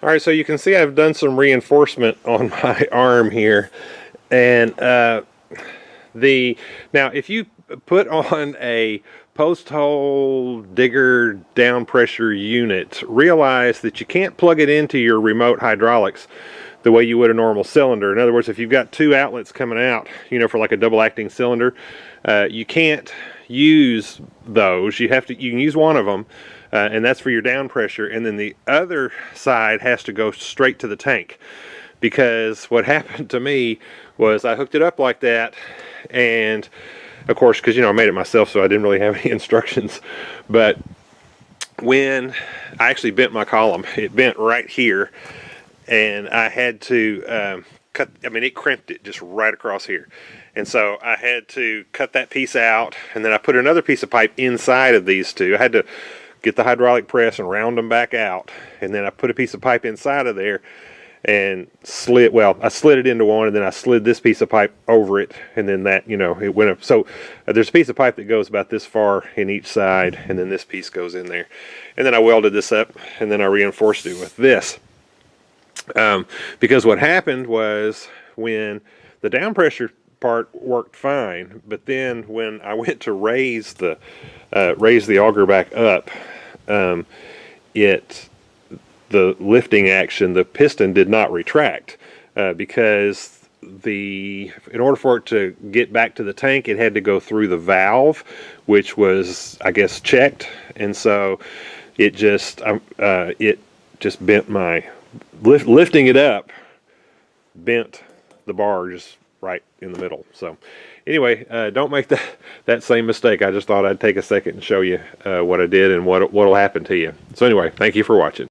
All right, so you can see I've done some reinforcement on my arm here, and now if you put on a post hole digger down pressure unit, realize that you can't plug it into your remote hydraulics the way you would a normal cylinder. In other words, if you've got two outlets coming out, you know, for like a double acting cylinder, you can't use those. You can use one of them, and that's for your down pressure, and then the other side has to go straight to the tank. Because what happened to me was I hooked it up like that, and of course, because, you know, I made it myself, so I didn't really have any instructions, but when I actually bent my column, it bent right here, and I had to cut, I mean, it crimped it just right across here. And so I had to cut that piece out, and then I put another piece of pipe inside of these two. I had to get the hydraulic press and round them back out, and then I put a piece of pipe inside of there and I slid it into one, and then I slid this piece of pipe over it, and then that, you know, it went up. So there's a piece of pipe that goes about this far in each side, and then this piece goes in there. And then I welded this up, and then I reinforced it with this. Because what happened was, when the down pressure part worked fine, but then when I went to raise the auger back up, the lifting action, the piston did not retract, because in order for it to get back to the tank, it had to go through the valve, which was, I guess, checked, and so it just bent my lifting it up, bent the bar just right in the middle. So anyway, don't make that same mistake. I just thought I'd take a second and show you what I did and what'll happen to you. So anyway, thank you for watching.